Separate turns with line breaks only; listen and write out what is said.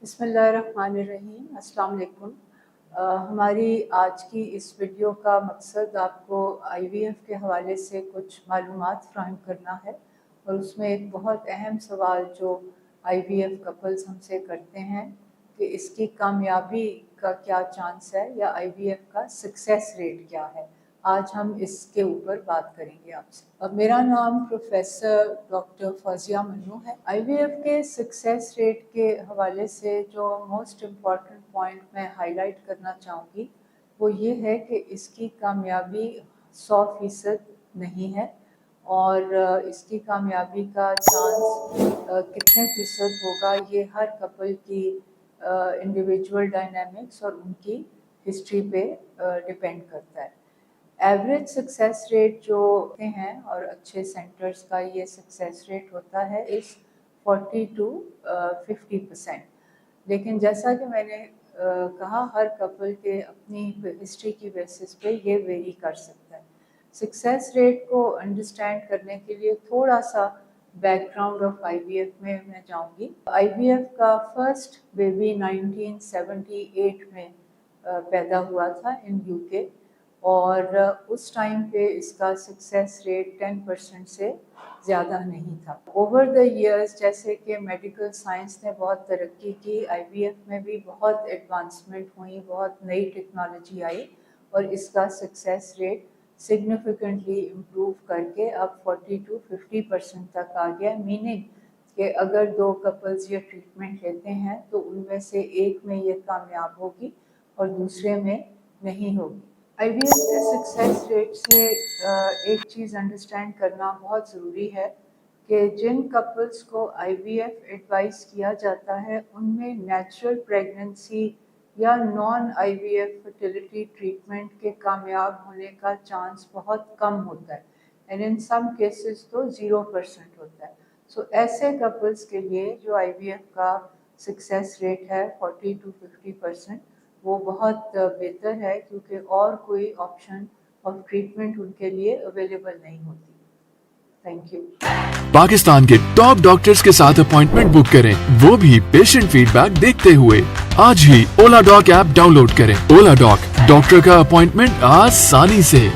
बिस्मिल्लाहिर्रहमानिर्रहीम। अस्सलाम वालेकुम। हमारी आज की इस वीडियो का मकसद आपको IVF के हवाले से कुछ मालूमात फ़राहम करना है और उसमें एक बहुत अहम सवाल जो IVF कपल्स हमसे करते हैं कि इसकी कामयाबी का क्या चांस है या IVF का सक्सेस रेट क्या है। आज हम इसके ऊपर बात करेंगे आपसे। अब मेरा नाम प्रोफेसर डॉक्टर फौजिया मन्नू है। IVF के सक्सेस रेट के हवाले से जो मोस्ट इम्पॉर्टेंट पॉइंट मैं हाईलाइट करना चाहूँगी वो ये है कि इसकी कामयाबी 100% नहीं है और इसकी कामयाबी का चांस कितने फ़ीसद होगा ये हर कपल की इंडिविजुअल डायनामिक्स और उनकी हिस्ट्री पे डिपेंड करता है। एवरेज सक्सेस रेट जो होते हैं और अच्छे सेंटर्स का ये सक्सेस रेट होता है इस 40 to 50%। लेकिन जैसा कि मैंने कहा हर कपल के अपनी हिस्ट्री की बेसिस पे ये वेरी कर सकता है। सक्सेस रेट को अंडरस्टैंड करने के लिए थोड़ा सा बैकग्राउंड ऑफ IVF में मैं जाऊंगी। IVF का फर्स्ट बेबी 1978 में पैदा हुआ था इन UK और उस टाइम पे इसका सक्सेस रेट 10% से ज़्यादा नहीं था। ओवर द इयर्स जैसे कि मेडिकल साइंस ने बहुत तरक्की की, IVF में भी बहुत एडवांसमेंट हुई, बहुत नई टेक्नोलॉजी आई और इसका सक्सेस रेट सिग्निफिकेंटली इम्प्रूव करके अब 40 to 50% तक आ गया। मीनिंग कि अगर दो कपल्स ये ट्रीटमेंट लेते हैं तो उनमें से एक में ये कामयाब होगी और दूसरे में नहीं होगी। IVF के सक्सेस रेट से एक चीज़ अंडरस्टैंड करना बहुत ज़रूरी है कि जिन कपल्स को IVF एडवाइस किया जाता है उनमें नेचुरल प्रेगनेंसी या नॉन IVF फर्टिलिटी ट्रीटमेंट के कामयाब होने का चांस बहुत कम होता है एंड इन सम केसेस तो 0% होता है। सो ऐसे कपल्स के लिए जो IVF का सक्सेस रेट है 40 to 50% वो बहुत बेहतर है क्योंकि और कोई ऑप्शन ऑफ ट्रीटमेंट उनके लिए अवेलेबल नहीं होती। Thank you.
पाकिस्तान के टॉप डॉक्टर्स के साथ अपॉइंटमेंट बुक करें, वो भी पेशेंट फीडबैक देखते हुए। आज ही ओला डॉक ऐप डाउनलोड करें। ओला डॉक, डॉक्टर का अपॉइंटमेंट आसानी से।